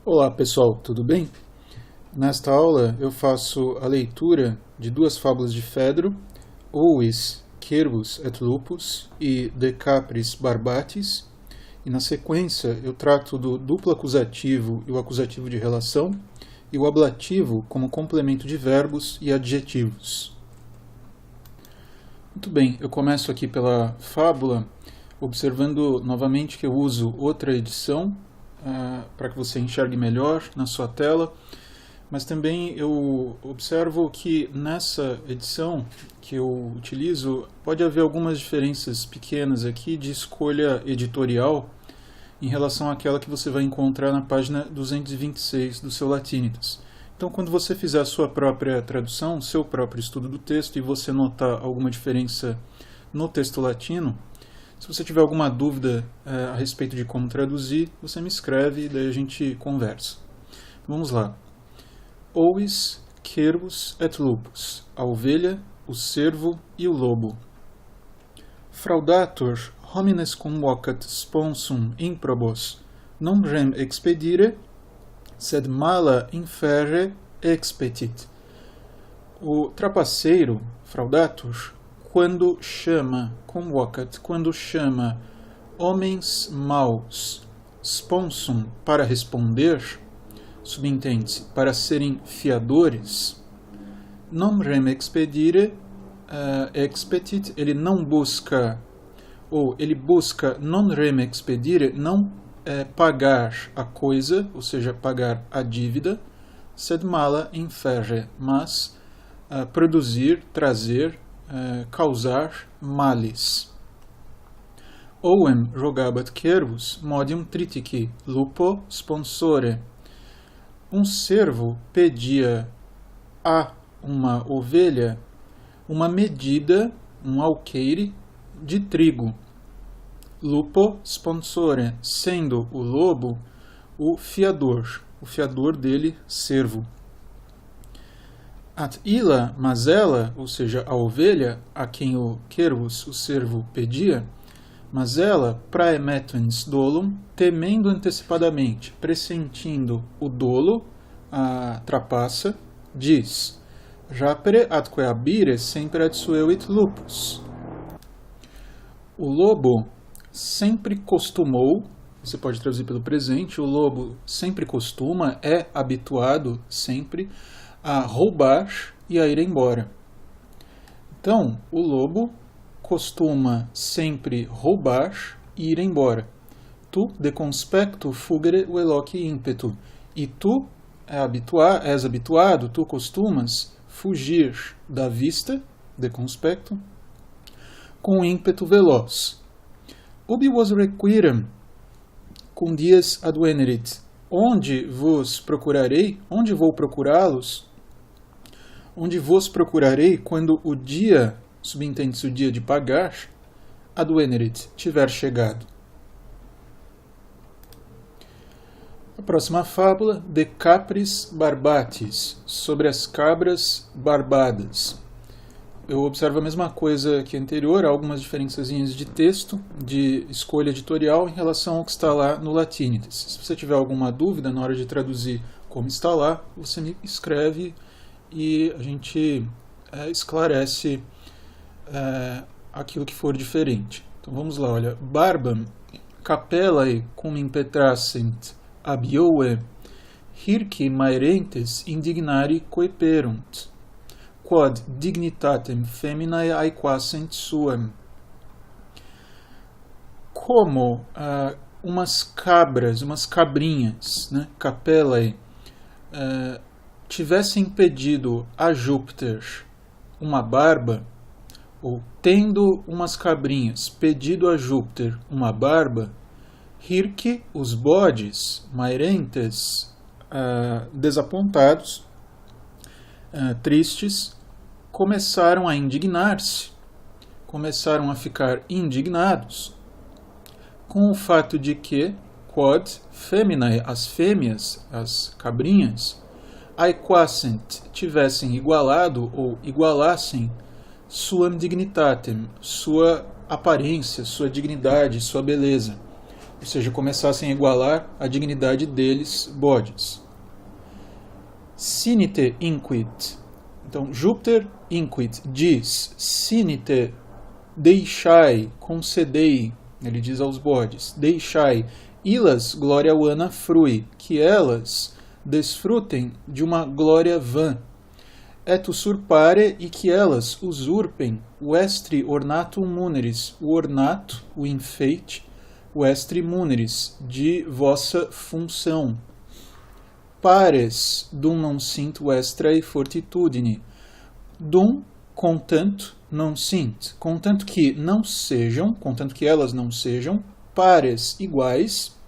Olá pessoal, tudo bem? Nesta aula eu faço a leitura de duas fábulas de Fedro, Ovis, Cervus et Lupus e De Capris Barbatis, e na sequência eu trato do duplo acusativo e o acusativo de relação, e o ablativo como complemento de verbos e adjetivos. Muito bem, eu começo aqui pela fábula, observando novamente que eu uso outra edição, para que você enxergue melhor na sua tela, mas também eu observo que nessa edição que eu utilizo pode haver algumas diferenças pequenas aqui de escolha editorial em relação àquela que você vai encontrar na página 226 do seu Latinitas. Então, quando você fizer a sua própria tradução, seu próprio estudo do texto, e você notar alguma diferença no texto latino, se você tiver alguma dúvida a respeito de como traduzir, você me escreve e daí a gente conversa. Vamos lá. Ovis, Cervus et Lupus, a ovelha, o cervo e o lobo. Fraudator homines convocat sponsum improbos, non rem expedire, sed mala inferre expetit. O trapaceiro, fraudator, quando chama, convocat, quando chama homens maus, sponsum, para responder, subentende-se, para serem fiadores, non rem expedire, expetit, ele não busca, ou ele busca non rem expedire, não pagar a coisa, ou seja, pagar a dívida, sed mala inferre, mas produzir, trazer, causar males. Ovem rogabat cervus modium tritici, lupo sponsore. Um cervo pedia a uma ovelha uma medida, um alqueire de trigo. Lupo sponsore, sendo o lobo o fiador dele, cervo. At illa, mas ela, ou seja, a ovelha, a quem o cervus, o cervo, pedia, mas ela, praemettens dolum, temendo antecipadamente, pressentindo o dolo, a trapaça, diz, rapere atque abire sempre ad suevit lupus. O lobo sempre costumou, você pode traduzir pelo presente, o lobo sempre costuma, é habituado sempre a roubar e a ir embora. Então, o lobo costuma sempre roubar e ir embora. Tu, de conspectu, fugere veloci impetu. E tu és habituado, tu costumas fugir da vista, de conspectu, com ímpeto veloz. Ubi vos requirem, cum dies advenerit. Onde vos procurarei, onde vou procurá-los, onde vos procurarei quando o dia, subentende-se o dia de pagar, advenerit, tiver chegado. A próxima fábula, De Capris Barbatis, sobre as cabras barbadas. Eu observo a mesma coisa que a anterior, algumas diferençazinhas de texto, de escolha editorial em relação ao que está lá no Latinitas. Se você tiver alguma dúvida na hora de traduzir como está lá, você me escreve e a gente esclarece aquilo que for diferente. Então vamos lá, olha. Barbam capellae cum impetrascent abioe hirci maerentes indignari coeperunt, quod dignitatem feminae aequassent suem. Como umas cabras, umas cabrinhas, né, capellae, tivessem pedido a Júpiter uma barba, ou tendo umas cabrinhas pedido a Júpiter uma barba, hirci, os bodes, maerentes, desapontados, tristes, começaram a indignar-se, começaram a ficar indignados com o fato de que, quod feminae, as fêmeas, as cabrinhas, aequassent, tivessem igualado ou igualassem suam dignitatem, sua aparência, sua dignidade, sua beleza. ou seja, começassem a igualar a dignidade deles, bodes. Sinite inquit. Então, Júpiter inquit diz, sinite, deixai, concedei, ele diz aos bodes, deixai, ilas gloria vana frui, que elas desfrutem de uma glória vã, et usurpare, e que elas usurpem o estri ornatum muneris, o ornato, o enfeite, o estri muneris, de vossa função. Pares dum non sint vestrae fortitudine, dum, contanto, non sint, contanto que não sejam, contanto que elas não sejam, pares iguais,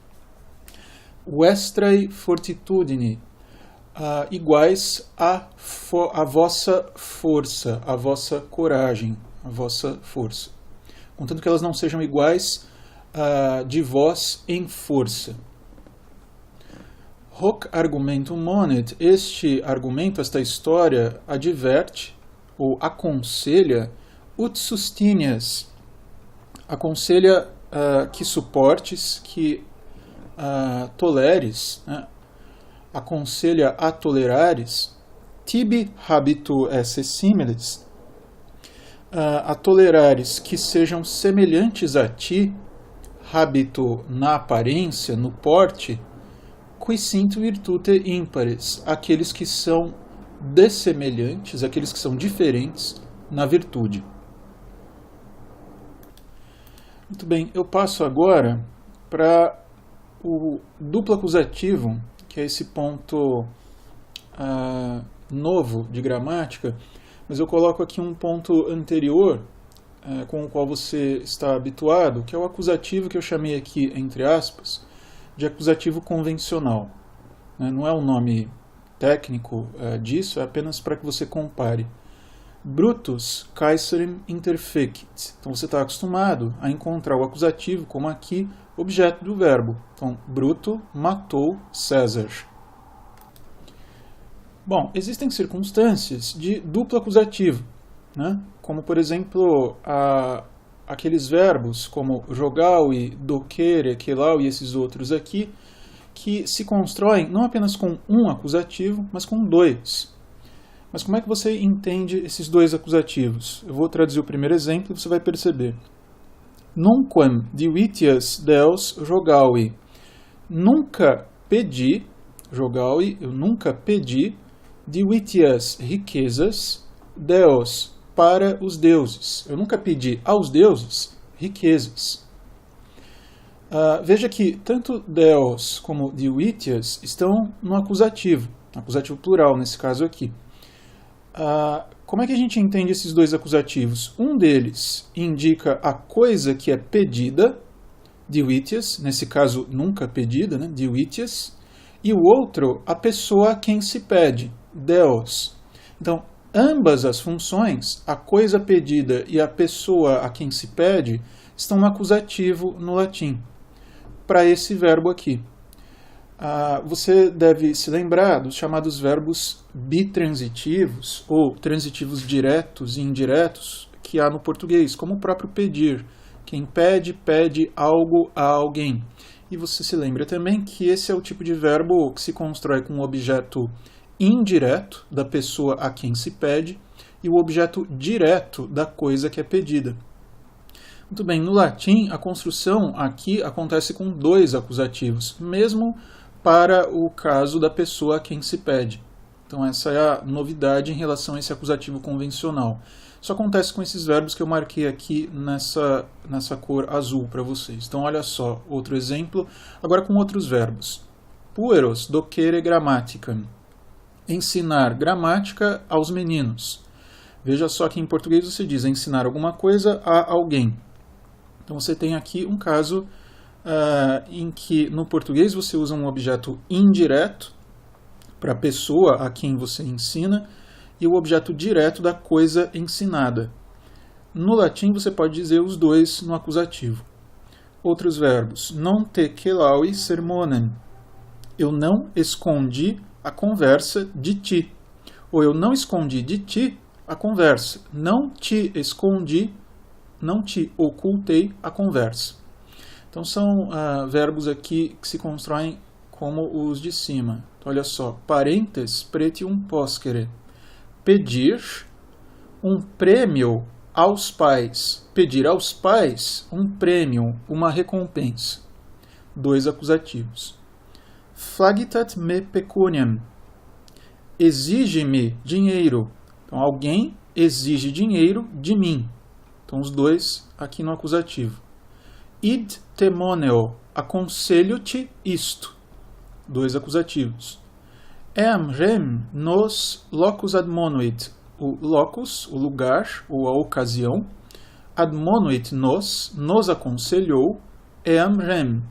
vestrae fortitudine, iguais à vossa força, à vossa coragem, à vossa força. Contanto que elas não sejam iguais de vós em força. Hoc argumentum monet, este argumento, esta história, adverte ou aconselha ut sustinias, aconselha que suportes, que toleres, né? Aconselha a tolerares, tibi habitu esse similis, a tolerares que sejam semelhantes a ti, habitu na aparência, no porte, qui sint virtute impares, aqueles que são dessemelhantes, aqueles que são diferentes na virtude. Muito bem, eu passo agora para o duplo acusativo, que é esse ponto novo de gramática, mas eu coloco aqui um ponto anterior, com o qual você está habituado, que é o acusativo que eu chamei aqui, entre aspas, de acusativo convencional. Não é o nome técnico disso, é apenas para que você compare. Brutus Caesarem interfecit. Então você está acostumado a encontrar o acusativo, como aqui, objeto do verbo. Então, Bruto matou César. Bom, existem circunstâncias de duplo acusativo, né? Como, por exemplo, aqueles verbos como jogaui, docere, quelau e esses outros aqui, que se constroem não apenas com um acusativo, mas com dois. Mas como é que você entende esses dois acusativos? Eu vou traduzir o primeiro exemplo e você vai perceber. Nunquam divitias Deus jogaui. Nunca pedi, jogaui, eu nunca pedi, divitias riquezas Deus para os deuses. Eu nunca pedi aos deuses riquezas. Veja que tanto Deus como divitias estão no acusativo plural nesse caso aqui. Como é que a gente entende esses dois acusativos? Um deles indica a coisa que é pedida, divitias, nesse caso nunca pedida, né? Divitias, e o outro a pessoa a quem se pede, Deus. Então, ambas as funções, a coisa pedida e a pessoa a quem se pede, estão no acusativo no latim, para esse verbo aqui. Você deve se lembrar dos chamados verbos bitransitivos, ou transitivos diretos e indiretos, que há no português, como o próprio pedir. Quem pede, pede algo a alguém. E você se lembra também que esse é o tipo de verbo que se constrói com o objeto indireto da pessoa a quem se pede e o objeto direto da coisa que é pedida. Muito bem, no latim a construção aqui acontece com dois acusativos, mesmo para o caso da pessoa a quem se pede. Então essa é a novidade em relação a esse acusativo convencional. Isso acontece com esses verbos que eu marquei aqui nessa cor azul para vocês. Então olha só, outro exemplo, agora com outros verbos. Pueros docere grammaticam. Ensinar gramática aos meninos. Veja só que em português você diz ensinar alguma coisa a alguém. Então você tem aqui um caso em que no português você usa um objeto indireto para a pessoa a quem você ensina e o objeto direto da coisa ensinada. No latim você pode dizer os dois no acusativo. Outros verbos. Non te celaui sermonem. Eu não escondi a conversa de ti. Ou eu não escondi de ti a conversa. Não te escondi, não te ocultei a conversa. Então são verbos aqui que se constroem como os de cima. Então, olha só, parentes pretium poscere. Pedir um prêmio aos pais. Pedir aos pais um prêmio, uma recompensa. 2 acusativos. Flagitat me pecuniam. Exige-me dinheiro. Então, alguém exige dinheiro de mim. Então, os 2 aqui no acusativo. Id temoneo. Aconselho-te isto. 2 acusativos. Eam rem nos locus admonuit. O locus, o lugar, ou a ocasião. Admonuit nos aconselhou. Eam rem,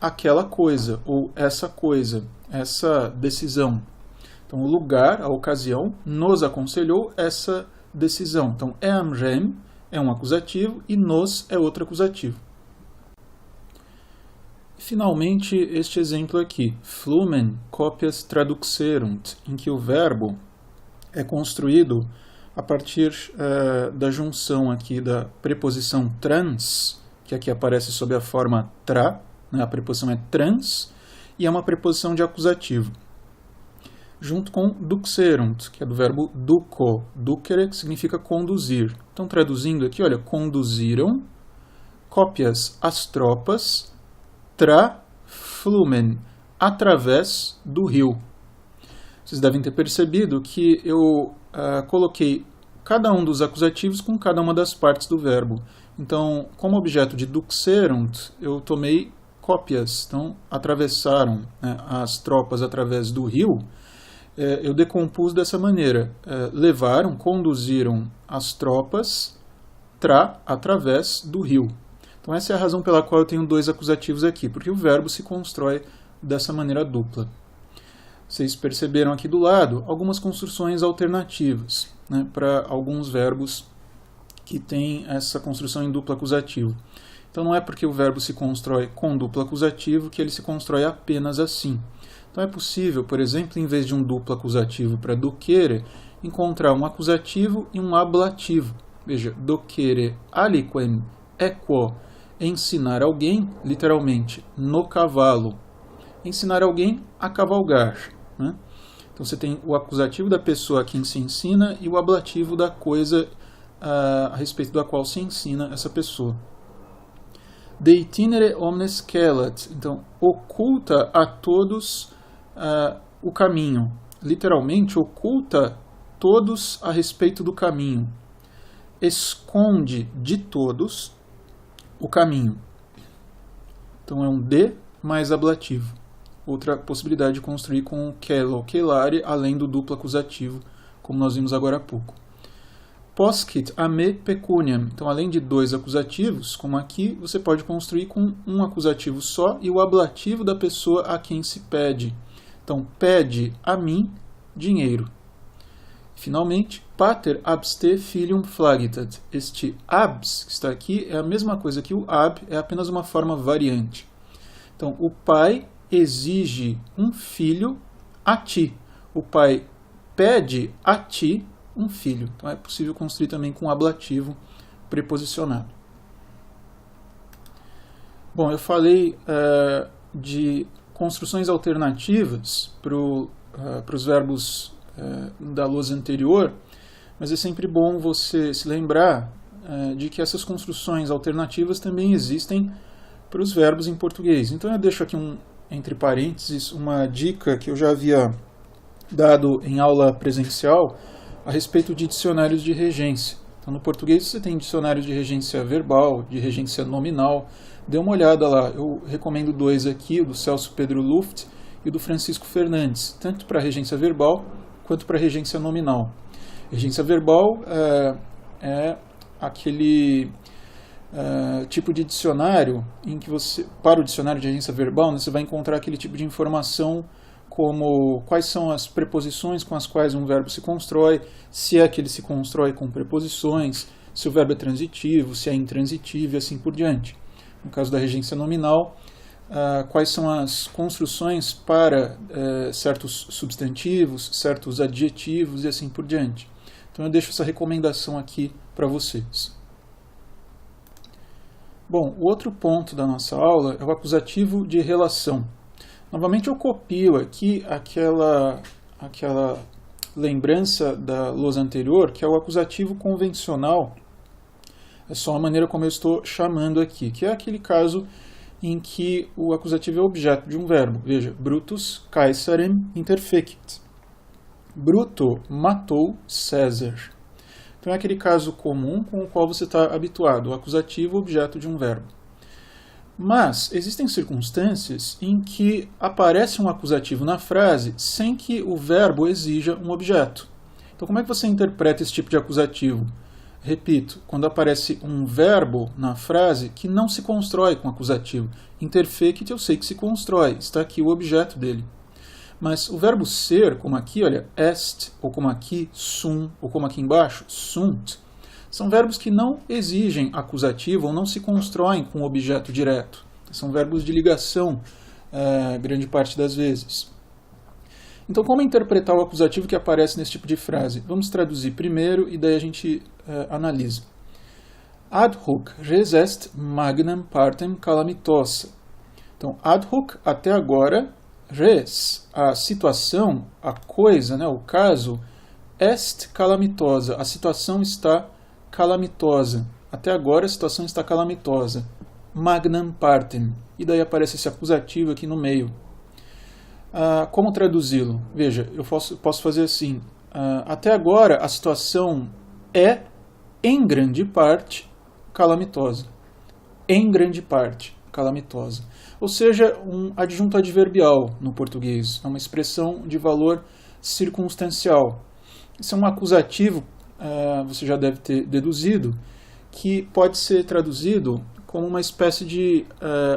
aquela coisa, ou essa decisão. Então, o lugar, a ocasião, nos aconselhou essa decisão. Então, eam rem é um acusativo e nos é outro acusativo. E, finalmente, este exemplo aqui, flumen copias traduxerunt, em que o verbo é construído a partir da junção aqui da preposição trans, que aqui aparece sob a forma tra, né, a preposição é trans, e é uma preposição de acusativo, junto com duxerunt, que é do verbo duco, ducere, que significa conduzir. Então, traduzindo aqui, olha, conduziram, copias, as tropas, tra flumen, através do rio. Vocês devem ter percebido que eu coloquei cada um dos acusativos com cada uma das partes do verbo. Então, como objeto de duxerunt, eu tomei cópias. Então, atravessaram, né, as tropas através do rio. Eu decompus dessa maneira. Levaram, conduziram as tropas através do rio. Então, essa é a razão pela qual eu tenho 2 acusativos aqui, porque o verbo se constrói dessa maneira dupla. Vocês perceberam aqui do lado algumas construções alternativas, né, para alguns verbos que têm essa construção em duplo acusativo. Então, não é porque o verbo se constrói com duplo acusativo que ele se constrói apenas assim. Então, é possível, por exemplo, em vez de um duplo acusativo para docere, encontrar um acusativo e um ablativo. Veja, docere aliquem equo, ensinar alguém, literalmente, no cavalo. Ensinar alguém a cavalgar. Né? Então, você tem o acusativo da pessoa a quem se ensina e o ablativo da coisa a respeito da qual se ensina essa pessoa. De itinere omnes scelat. Então, oculta a todos o caminho. Literalmente, oculta todos a respeito do caminho. Esconde de todos o caminho. Então, é um de mais ablativo. Outra possibilidade de construir com o kelo, kelare, além do duplo acusativo, como nós vimos agora há pouco. Poscit a me pecuniam. Então, além de 2 acusativos, como aqui, você pode construir com um acusativo só e o ablativo da pessoa a quem se pede. Então, pede a mim dinheiro. Finalmente, pater abste filium flagitat. Este abs, que está aqui, é a mesma coisa que o ab, é apenas uma forma variante. Então, o pai exige um filho a ti. O pai pede a ti um filho. Então, é possível construir também com ablativo preposicionado. Bom, eu falei de construções alternativas para os verbos da lousa anterior, mas é sempre bom você se lembrar de que essas construções alternativas também existem para os verbos em português. Então eu deixo aqui entre parênteses uma dica que eu já havia dado em aula presencial a respeito de dicionários de regência. Então, no português você tem dicionários de regência verbal, de regência nominal. Dê uma olhada lá. Eu recomendo 2 aqui, o do Celso Pedro Luft e o do Francisco Fernandes, tanto para regência verbal quanto para regência nominal. Regência verbal é aquele tipo de dicionário em que você, para o dicionário de regência verbal, você vai encontrar aquele tipo de informação como quais são as preposições com as quais um verbo se constrói, se é que ele se constrói com preposições, se o verbo é transitivo, se é intransitivo e assim por diante. No caso da regência nominal, quais são as construções para certos substantivos, certos adjetivos e assim por diante. Então eu deixo essa recomendação aqui para vocês. Bom, o outro ponto da nossa aula é o acusativo de relação. Novamente eu copio aqui aquela lembrança da lousa anterior, que é o acusativo convencional. É só a maneira como eu estou chamando aqui, que é aquele caso em que o acusativo é objeto de um verbo. Veja, Brutus Caesarem interfecit. Bruto matou César. Então é aquele caso comum com o qual você está habituado, o acusativo objeto de um verbo. Mas existem circunstâncias em que aparece um acusativo na frase sem que o verbo exija um objeto. Então como é que você interpreta esse tipo de acusativo? Repito, quando aparece um verbo na frase que não se constrói com acusativo. Interfecit eu sei que se constrói, está aqui o objeto dele. Mas o verbo ser, como aqui, olha, est, ou como aqui, sum, ou como aqui embaixo, sunt, são verbos que não exigem acusativo ou não se constroem com objeto direto. São verbos de ligação, grande parte das vezes. Então, como interpretar o acusativo que aparece nesse tipo de frase? Vamos traduzir primeiro e daí a gente analisa. Ad hoc res est magnam partem calamitosa. Então, ad hoc, até agora, res, a situação, a coisa, né, o caso, est calamitosa, a situação está calamitosa. Até agora a situação está calamitosa. Magnam partem. E daí aparece esse acusativo aqui no meio. Como traduzi-lo? Veja, eu posso fazer assim. Até agora a situação é, em grande parte, calamitosa. Em grande parte, calamitosa. Ou seja, um adjunto adverbial no português. É uma expressão de valor circunstancial. Isso é um acusativo, você já deve ter deduzido, que pode ser traduzido como uma espécie de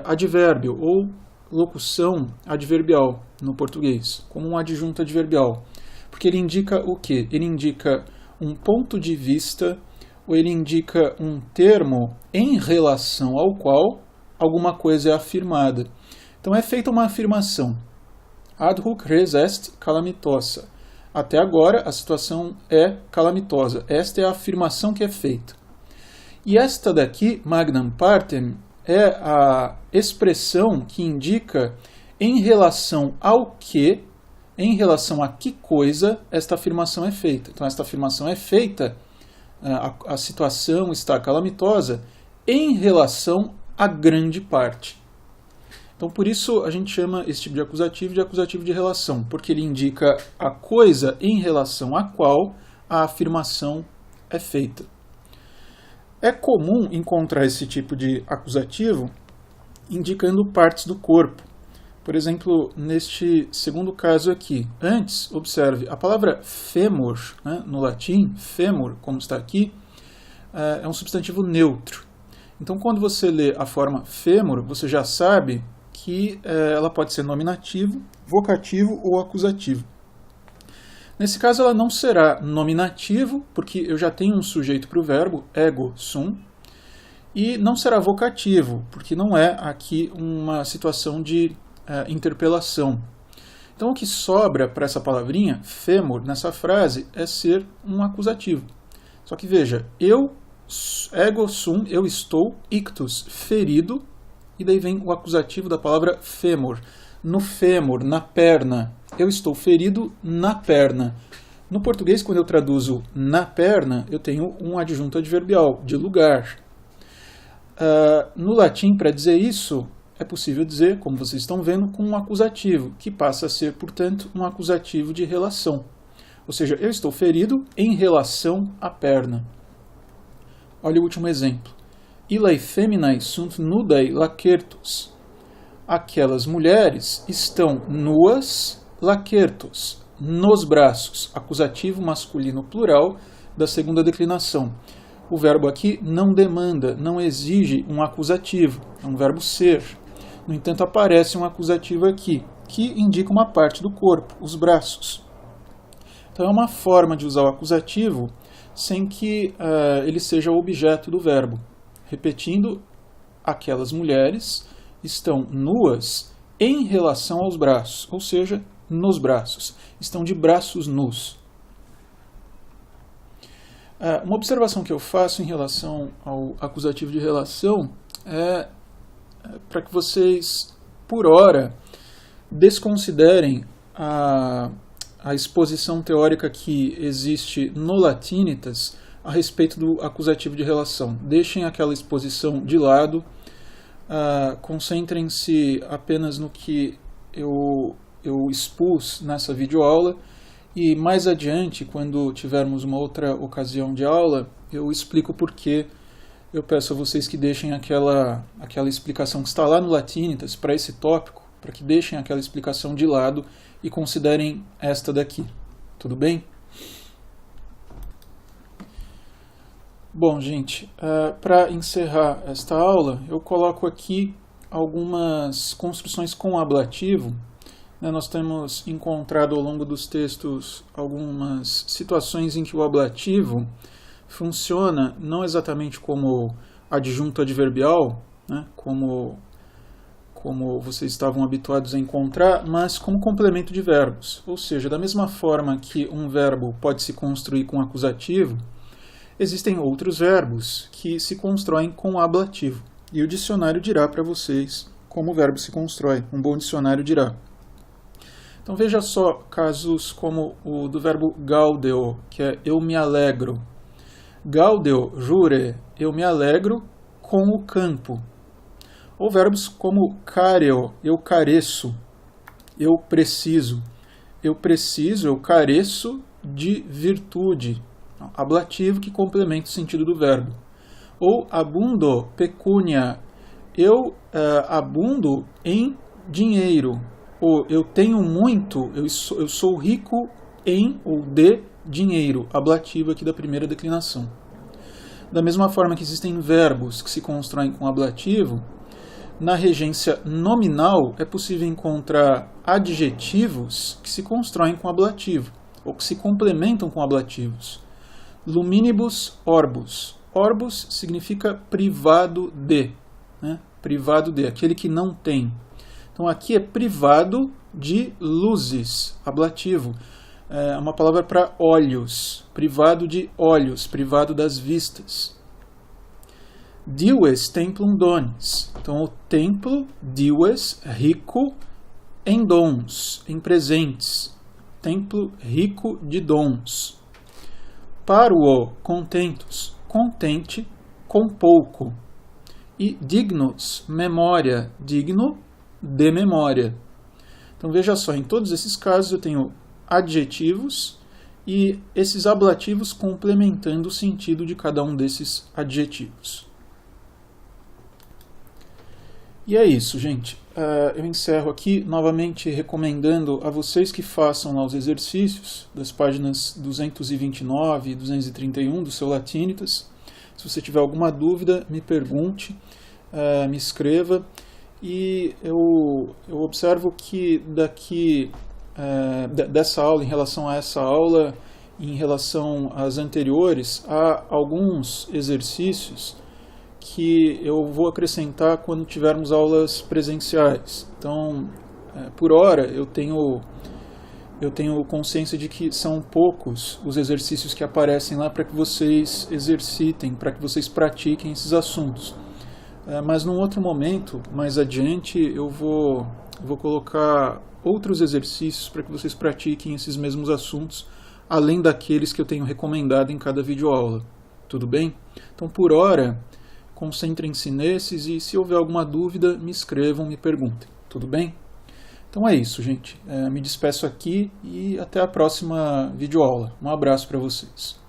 advérbio ou locução adverbial no português, como um adjunto adverbial. Porque ele indica o quê? Ele indica um ponto de vista ou ele indica um termo em relação ao qual alguma coisa é afirmada. Então é feita uma afirmação. Ad hoc res est calamitosa. Até agora a situação é calamitosa. Esta é a afirmação que é feita. E esta daqui, magnam partem, é a expressão que indica em relação ao que, em relação a que coisa esta afirmação é feita. Então esta afirmação é feita, a situação está calamitosa em relação a grande parte. Então por isso a gente chama esse tipo de acusativo de relação, porque ele indica a coisa em relação à qual a afirmação é feita. É comum encontrar esse tipo de acusativo indicando partes do corpo. Por exemplo, neste segundo caso aqui. Antes, observe, a palavra fêmur, né, no latim, fêmur, como está aqui, é um substantivo neutro. Então, quando você lê a forma fêmur, você já sabe que ela pode ser nominativo, vocativo ou acusativo. Nesse caso, ela não será nominativo, porque eu já tenho um sujeito para o verbo, ego sum, e não será vocativo, porque não é aqui uma situação de interpelação. Então, o que sobra para essa palavrinha, fêmur, nessa frase, é ser um acusativo. Só que veja, ego sum, eu estou, ictus, ferido, e daí vem o acusativo da palavra fêmur. No fêmur, na perna. Eu estou ferido na perna. No português, quando eu traduzo na perna, eu tenho um adjunto adverbial, de lugar. No latim, para dizer isso, é possível dizer, como vocês estão vendo, com um acusativo, que passa a ser, portanto, um acusativo de relação. Ou seja, eu estou ferido em relação à perna. Olha o último exemplo. Illae feminae sunt nudae lacertus. Aquelas mulheres estão nuas, lacertus, nos braços. Acusativo masculino plural da segunda declinação. O verbo aqui não demanda, não exige um acusativo. É um verbo ser. No entanto, aparece um acusativo aqui, que indica uma parte do corpo, os braços. Então é uma forma de usar o acusativo sem que ele seja o objeto do verbo. Repetindo, aquelas mulheres estão nuas em relação aos braços, ou seja, nos braços. Estão de braços nus. Uma observação que eu faço em relação ao acusativo de relação é para que vocês, por hora, desconsiderem a exposição teórica que existe no Latinitas a respeito do acusativo de relação. Deixem aquela exposição de lado, concentrem-se apenas no que eu expus nessa videoaula, e mais adiante, quando tivermos uma outra ocasião de aula, eu explico por que eu peço a vocês que deixem aquela explicação que está lá no Latinitas para esse tópico, para que deixem aquela explicação de lado e considerem esta daqui. Tudo bem? Bom, gente, para encerrar esta aula, eu coloco aqui algumas construções com ablativo. Nós temos encontrado ao longo dos textos algumas situações em que o ablativo funciona não exatamente como adjunto adverbial, né, como vocês estavam habituados a encontrar, mas como complemento de verbos. Ou seja, da mesma forma que um verbo pode se construir com acusativo, existem outros verbos que se constroem com ablativo. E o dicionário dirá para vocês como o verbo se constrói. Um bom dicionário dirá. Então veja só casos como o do verbo gaudeo, que é eu me alegro. Gaudeo, jure, eu me alegro com o campo. Ou verbos como careo, eu careço, eu preciso. Eu preciso, eu careço de virtude. Ablativo que complementa o sentido do verbo. Ou abundo, pecunia, eu abundo em dinheiro. Ou eu tenho muito, eu sou rico em ou de dinheiro. Ablativo aqui da primeira declinação. Da mesma forma que existem verbos que se constroem com ablativo, na regência nominal é possível encontrar adjetivos que se constroem com ablativo, ou que se complementam com ablativos. Luminibus orbus. Orbus significa privado de, né? Privado de, aquele que não tem. Então aqui é privado de luzes, ablativo. É uma palavra para olhos, privado de olhos, privado das vistas. Dives templum donis. Então o templo, dives, rico em dons, em presentes. Templo rico de dons. Paruo, contentos, contente com pouco. E dignos, memória, digno de memória. Então veja só, em todos esses casos eu tenho adjetivos e esses ablativos complementando o sentido de cada um desses adjetivos. E é isso, gente. Eu encerro aqui novamente recomendando a vocês que façam lá os exercícios das páginas 229 e 231 do seu Latinitas. Se você tiver alguma dúvida, me pergunte, me escreva. E eu observo que dessa aula, em relação a essa aula, em relação às anteriores, há alguns exercícios que eu vou acrescentar quando tivermos aulas presenciais. Então, por hora, eu tenho consciência de que são poucos os exercícios que aparecem lá para que vocês exercitem, para que vocês pratiquem esses assuntos. Mas num outro momento, mais adiante, eu vou colocar outros exercícios para que vocês pratiquem esses mesmos assuntos, além daqueles que eu tenho recomendado em cada videoaula. Tudo bem? Então, por hora, concentrem-se nesses e se houver alguma dúvida, me escrevam, me perguntem. Tudo bem? Então é isso, gente. Me despeço aqui e até a próxima videoaula. Um abraço para vocês.